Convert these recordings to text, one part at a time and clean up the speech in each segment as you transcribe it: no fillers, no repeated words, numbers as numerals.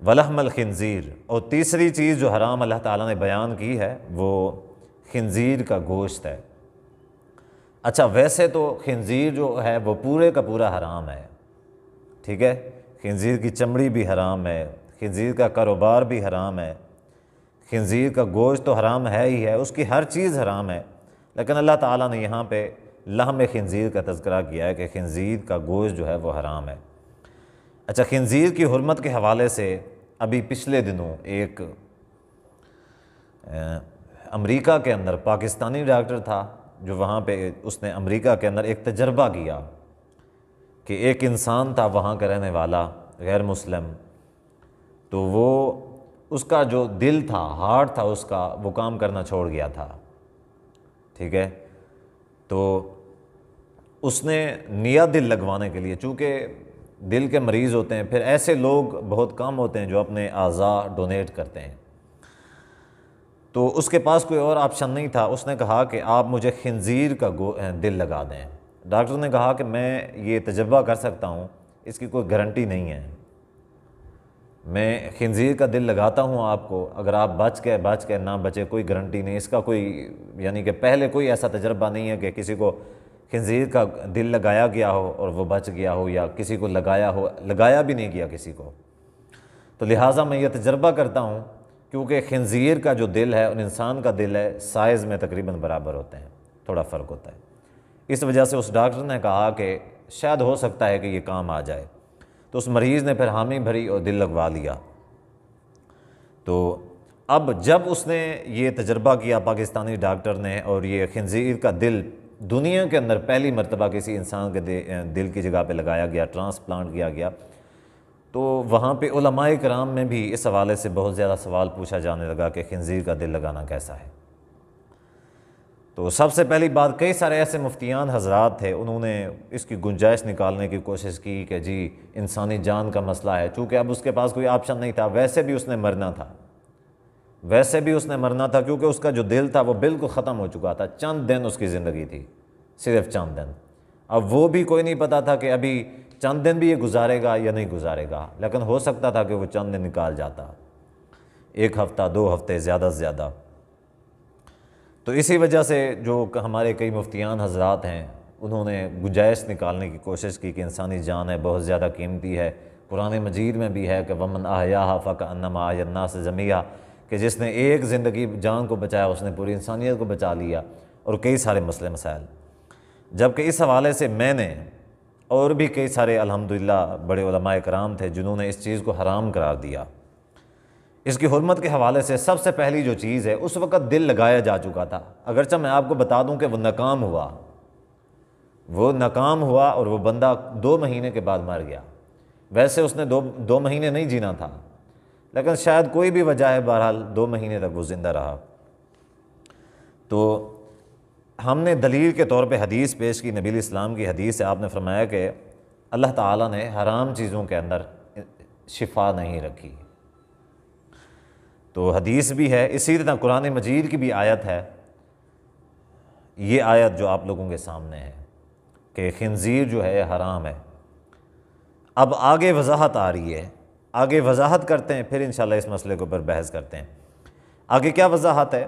ولحم الخنزیر، اور تیسری چیز جو حرام اللہ تعالیٰ نے بیان کی ہے وہ خنزیر کا گوشت ہے۔ اچھا ویسے تو خنزیر جو ہے وہ پورے کا پورا حرام ہے، ٹھیک ہے، خنزیر کی چمڑی بھی حرام ہے، خنزیر کا کاروبار بھی حرام ہے، خنزیر کا گوشت تو حرام ہے ہی ہے، اس کی ہر چیز حرام ہے، لیکن اللہ تعالیٰ نے یہاں پہ لحم خنزیر کا تذکرہ کیا ہے کہ خنزیر کا گوشت جو ہے وہ حرام ہے۔ اچھا خنزیر کی حرمت کے حوالے سے ابھی پچھلے دنوں ایک امریکہ کے اندر پاکستانی ڈاکٹر تھا جو وہاں پہ اس نے امریکہ کے اندر ایک تجربہ کیا کہ ایک انسان تھا وہاں کا رہنے والا غیر مسلم، تو وہ اس کا جو دل تھا، ہارٹ تھا اس کا، وہ کام کرنا چھوڑ گیا تھا، ٹھیک ہے، تو اس نے نیا دل لگوانے کے لیے، چونکہ دل کے مریض ہوتے ہیں، پھر ایسے لوگ بہت کم ہوتے ہیں جو اپنے اعضاء ڈونیٹ کرتے ہیں، تو اس کے پاس کوئی اور آپشن نہیں تھا، اس نے کہا کہ آپ مجھے خنزیر کا دل لگا دیں۔ ڈاکٹر نے کہا کہ میں یہ تجربہ کر سکتا ہوں، اس کی کوئی گارنٹی نہیں ہے، میں خنزیر کا دل لگاتا ہوں آپ کو، اگر آپ بچ کے نہ بچے کوئی گارنٹی نہیں، اس کا کوئی یعنی کہ پہلے کوئی ایسا تجربہ نہیں ہے کہ کسی کو خنزیر کا دل لگایا گیا ہو اور وہ بچ گیا ہو، یا کسی کو لگایا بھی نہیں گیا کسی کو، تو لہٰذا میں یہ تجربہ کرتا ہوں، کیونکہ خنزیر کا جو دل ہے اور انسان کا دل ہے سائز میں تقریباً برابر ہوتے ہیں، تھوڑا فرق ہوتا ہے، اس وجہ سے اس ڈاکٹر نے کہا کہ شاید ہو سکتا ہے کہ یہ کام آ جائے، تو اس مریض نے پھر حامی بھری اور دل لگوا لیا۔ تو اب جب اس نے یہ تجربہ کیا پاکستانی ڈاکٹر نے، اور یہ خنزیر کا دل دنیا کے اندر پہلی مرتبہ کسی انسان کے دل کی جگہ پہ لگایا گیا، ٹرانسپلانٹ کیا گیا، تو وہاں پہ علماء کرام میں بھی اس حوالے سے بہت زیادہ سوال پوچھا جانے لگا کہ خنزیر کا دل لگانا کیسا ہے۔ تو سب سے پہلی بات، کئی سارے ایسے مفتیان حضرات تھے، انہوں نے اس کی گنجائش نکالنے کی کوشش کی کہ جی انسانی جان کا مسئلہ ہے، چونکہ اب اس کے پاس کوئی آپشن نہیں تھا، ویسے بھی اس نے مرنا تھا، کیونکہ اس کا جو دل تھا وہ بالکل ختم ہو چکا تھا، چند دن اس کی زندگی تھی، صرف چند دن، اب وہ بھی کوئی نہیں پتا تھا کہ ابھی چند دن بھی یہ گزارے گا یا نہیں گزارے گا، لیکن ہو سکتا تھا کہ وہ چند دن نکال جاتا، 1 ہفتہ 2 ہفتے زیادہ سے زیادہ۔ تو اسی وجہ سے جو ہمارے کئی مفتیان حضرات ہیں انہوں نے گنجائش نکالنے کی کوشش کی کہ انسانی جان ہے، بہت زیادہ قیمتی ہے، قرآن مجید میں بھی ہے کہ وَمَنْ أَحْيَاهَا فَكَأَنَّمَا أَحْيَا النَّاسَ جَمِيعًا، کہ جس نے ایک زندگی جان کو بچایا اس نے پوری انسانیت کو بچا لیا، اور کئی سارے مسئلے مسائل۔ جبکہ اس حوالے سے میں نے اور بھی کئی سارے الحمدللہ بڑے علماء کرام تھے جنہوں نے اس چیز کو حرام قرار دیا۔ اس کی حرمت کے حوالے سے سب سے پہلی جو چیز ہے، اس وقت دل لگایا جا چکا تھا، اگرچہ میں آپ کو بتا دوں کہ وہ ناکام ہوا اور وہ بندہ 2 مہینے کے بعد مر گیا، ویسے اس نے 2 مہینے نہیں جینا تھا، لیکن شاید کوئی بھی وجہ ہے، بہرحال 2 مہینے تک وہ زندہ رہا۔ تو ہم نے دلیل کے طور پہ حدیث پیش کی، نبی اسلام کی حدیث ہے، آپ نے فرمایا کہ اللہ تعالیٰ نے حرام چیزوں کے اندر شفا نہیں رکھی، تو حدیث بھی ہے، اسی طرح قرآن مجید کی بھی آیت ہے، یہ آیت جو آپ لوگوں کے سامنے ہے کہ خنزیر جو ہے حرام ہے۔ اب آگے وضاحت آ رہی ہے، آگے وضاحت کرتے ہیں، پھر انشاءاللہ اس مسئلے کے اوپر بحث کرتے ہیں۔ آگے کیا وضاحت ہے؟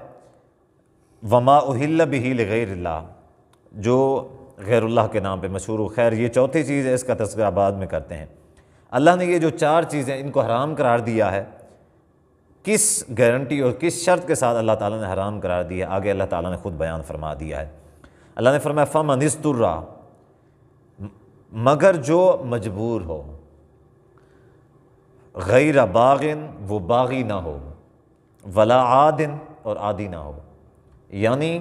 وما اہل بہ لغیر اللہ، جو غیر اللہ کے نام پہ مشہور ہو۔ خیر یہ چوتھی چیز ہے، اس کا تذکرہ بعد میں کرتے ہیں۔ اللہ نے یہ جو 4 چیزیں ان کو حرام قرار دیا ہے، کس گارنٹی اور کس شرط کے ساتھ اللہ تعالیٰ نے حرام قرار دیا ہے، آگے اللہ تعالیٰ نے خود بیان فرما دیا ہے۔ اللہ نے فرمایا فَمَنِ اسْتُرَّ، مگر جو مجبور ہو، غیر باغن، وہ باغی نہ ہو، ولا عادن، اور عادی نہ ہو، یعنی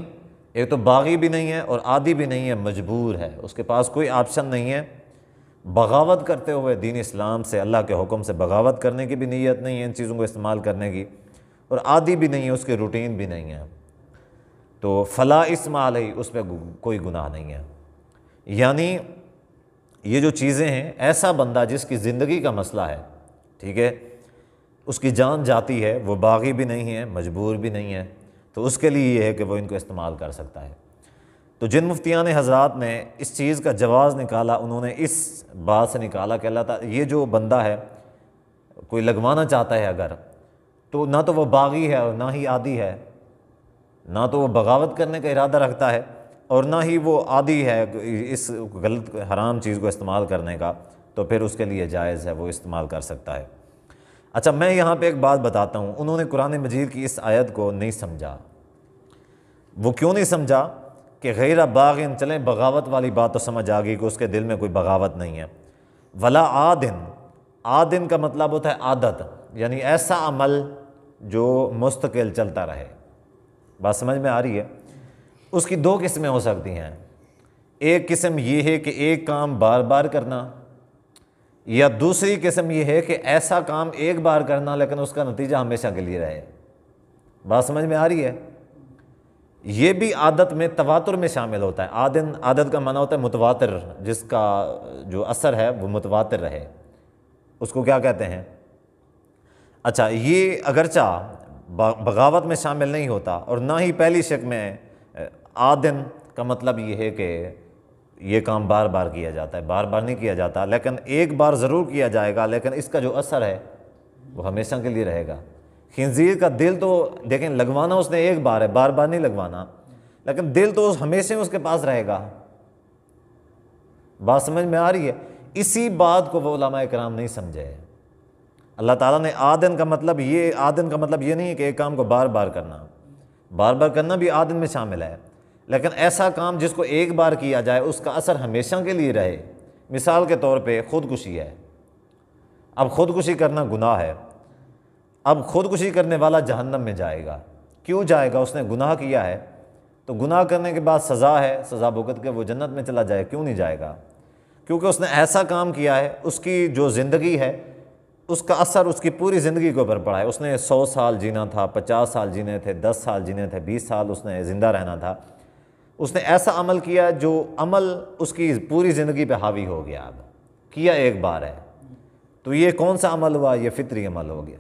ایک تو باغی بھی نہیں ہے اور عادی بھی نہیں ہے، مجبور ہے، اس کے پاس کوئی آپشن نہیں ہے، بغاوت کرتے ہوئے دین اسلام سے، اللہ کے حکم سے بغاوت کرنے کی بھی نیت نہیں ہے ان چیزوں کو استعمال کرنے کی، اور عادی بھی نہیں ہے، اس کے روٹین بھی نہیں ہے، تو فلا اسم علیہ، اس پہ کوئی گناہ نہیں ہے۔ یعنی یہ جو چیزیں ہیں، ایسا بندہ جس کی زندگی کا مسئلہ ہے، ٹھیک ہے، اس کی جان جاتی ہے، وہ باغی بھی نہیں ہے، مجبور بھی نہیں ہے، تو اس کے لیے یہ ہے کہ وہ ان کو استعمال کر سکتا ہے۔ تو جن مفتیان حضرات نے اس چیز کا جواز نکالا، انہوں نے اس بات سے نکالا کہ اللہ تعالیٰ یہ جو بندہ ہے کوئی لگوانا چاہتا ہے اگر، تو نہ تو وہ باغی ہے اور نہ ہی عادی ہے، نہ تو وہ بغاوت کرنے کا ارادہ رکھتا ہے اور نہ ہی وہ عادی ہے اس غلط حرام چیز کو استعمال کرنے کا، تو پھر اس کے لیے جائز ہے، وہ استعمال کر سکتا ہے۔ اچھا، میں یہاں پہ ایک بات بتاتا ہوں، انہوں نے قرآن مجید کی اس آیت کو نہیں سمجھا۔ وہ کیوں نہیں سمجھا؟ کہ غیر باغن، چلیں بغاوت والی بات تو سمجھ آ گئی کہ اس کے دل میں کوئی بغاوت نہیں ہے۔ ولا عادن، عادن کا مطلب ہوتا ہے عادت، یعنی ایسا عمل جو مستقل چلتا رہے۔ بات سمجھ میں آ رہی ہے؟ اس کی دو قسمیں ہو سکتی ہیں، ایک قسم یہ ہے کہ ایک کام بار بار کرنا، یا دوسری قسم یہ ہے کہ ایسا کام ایک بار کرنا لیکن اس کا نتیجہ ہمیشہ کے لیے رہے۔ بات سمجھ میں آ رہی ہے؟ یہ بھی عادت میں تواتر میں شامل ہوتا ہے۔ عادت کا معنی ہوتا ہے متواتر، جس کا جو اثر ہے وہ متواتر رہے، اس کو کیا کہتے ہیں؟ اچھا، یہ اگرچہ بغاوت میں شامل نہیں ہوتا اور نہ ہی پہلی شک میں۔ عادن کا مطلب یہ ہے کہ یہ کام بار بار کیا جاتا ہے، بار بار نہیں کیا جاتا، لیکن ایک بار ضرور کیا جائے گا، لیکن اس کا جو اثر ہے وہ ہمیشہ کے لیے رہے گا۔ خنزیر کا دل تو دیکھیں لگوانا اس نے ایک بار ہے، بار بار نہیں لگوانا، لیکن دل تو ہمیشہ اس کے پاس رہے گا۔ بات سمجھ میں آ رہی ہے؟ اسی بات کو وہ علماء کرام نہیں سمجھے۔ اللہ تعالیٰ نے عادن کا مطلب یہ نہیں ہے کہ ایک کام کو بار بار کرنا، بار بار کرنا بھی عادن میں شامل ہے، لیکن ایسا کام جس کو ایک بار کیا جائے اس کا اثر ہمیشہ کے لیے رہے۔ مثال کے طور پہ خودکشی ہے، اب خودکشی کرنا گناہ ہے، اب خودکشی کرنے والا جہنم میں جائے گا۔ کیوں جائے گا؟ اس نے گناہ کیا ہے، تو گناہ کرنے کے بعد سزا ہے، سزا بھگت کے وہ جنت میں چلا جائے۔ کیوں نہیں جائے گا؟ کیونکہ اس نے ایسا کام کیا ہے، اس کی جو زندگی ہے اس کا اثر اس کی پوری زندگی کے اوپر پڑا ہے۔ اس نے 100 سال جینا تھا، 50 سال جینے تھے، 10 سال جینے تھے، 20 سال اس نے زندہ رہنا تھا۔ اس نے ایسا عمل کیا جو عمل اس کی پوری زندگی پہ حاوی ہو گیا، اب کیا ایک بار ہے، تو یہ کون سا عمل ہوا؟ یہ فطری عمل ہو گیا،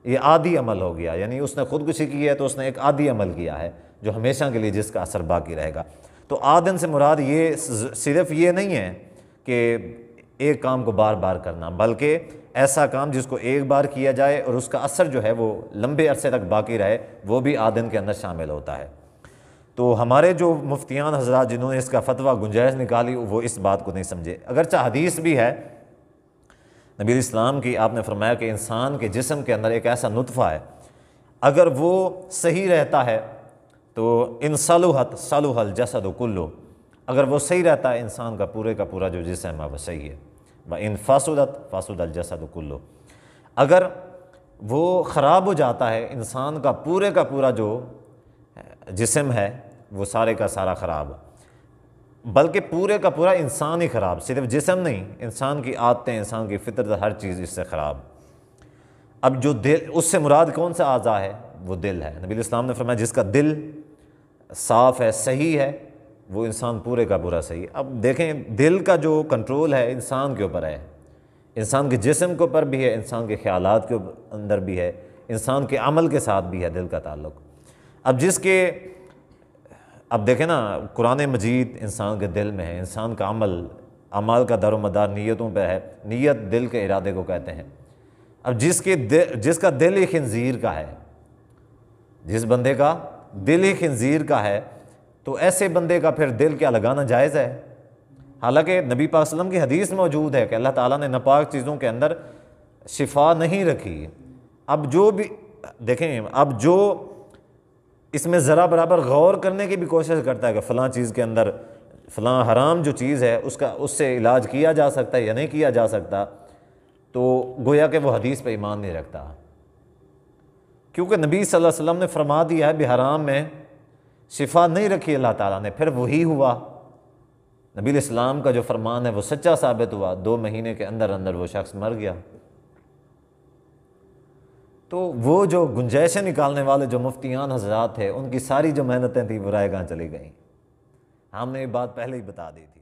یہ عادی عمل ہو گیا۔ یعنی اس نے خودکشی کی ہے تو اس نے ایک عادی عمل کیا ہے جو ہمیشہ کے لیے جس کا اثر باقی رہے گا۔ تو عادن سے مراد یہ صرف یہ نہیں ہے کہ ایک کام کو بار بار کرنا، بلکہ ایسا کام جس کو ایک بار کیا جائے اور اس کا اثر جو ہے وہ لمبے عرصے تک باقی رہے، وہ بھی عادن کے اندر شامل ہوتا ہے۔ تو ہمارے جو مفتیان حضرات جنہوں نے اس کا فتویٰ گنجائش نکالی وہ اس بات کو نہیں سمجھے۔ اگرچہ حدیث بھی ہے نبی اسلام کی، آپ نے فرمایا کہ انسان کے جسم کے اندر ایک ایسا نطفہ ہے، اگر وہ صحیح رہتا ہے تو ان صلحت صلح الجسد کلہ، اگر وہ صحیح رہتا ہے انسان کا پورا جو جسم ہے وہ صحیح ہے۔ وَإِن فَسُدَتْ فَسُدَ الْجَسَدُ كُلُّهُ، اگر وہ خراب ہو جاتا ہے انسان کا پورا جو جسم ہے وہ سارے کا سارا خراب، بلکہ پورے کا پورا انسان ہی خراب، صرف جسم نہیں، انسان کی عادتیں، انسان کی فطرت، ہر چیز اس سے خراب۔ اب جو دل، اس سے مراد کون سا اعضاء ہے؟ وہ دل ہے۔ نبی اسلام نے فرمایا جس کا دل صاف ہے، صحیح ہے، وہ انسان پورے کا پورا صحیح ہے۔ اب دیکھیں دل کا جو کنٹرول ہے انسان کے اوپر ہے، انسان کے جسم کے اوپر بھی ہے، انسان کے خیالات کے اندر بھی ہے، انسان کے عمل کے ساتھ بھی ہے دل کا تعلق۔ اب دیکھیں نا، قرآن مجید انسان کے دل میں ہے، انسان کا اعمال کا دار و مدار نیتوں پہ ہے، نیت دل کے ارادے کو کہتے ہیں۔ اب جس کا دل ہی خنزیر کا ہے، جس بندے کا دل ہی خنزیر کا ہے، تو ایسے بندے کا پھر دل کیا لگانا جائز ہے؟ حالانکہ نبی پاک صلی اللہ علیہ وسلم کی حدیث موجود ہے کہ اللہ تعالیٰ نے ناپاک چیزوں کے اندر شفا نہیں رکھی۔ اب جو بھی دیکھیں، اب جو اس میں ذرا برابر غور کرنے کی بھی کوشش کرتا ہے کہ فلاں چیز کے اندر فلاں حرام جو چیز ہے اس سے علاج کیا جا سکتا ہے یا نہیں کیا جا سکتا، تو گویا کہ وہ حدیث پہ ایمان نہیں رکھتا، کیونکہ نبی صلی اللہ علیہ وسلم نے فرما دیا ہے بحرام میں شفا نہیں رکھی اللہ تعالیٰ نے، پھر وہی ہوا۔ نبی الاسلام کا جو فرمان ہے وہ سچا ثابت ہوا، 2 مہینے کے اندر وہ شخص مر گیا۔ تو وہ جو گنجائشیں نکالنے والے جو مفتیان حضرات تھے، ان کی ساری جو محنتیں تھیں وہ رائے گاہ چلی گئیں۔ ہم نے یہ بات پہلے ہی بتا دی تھی۔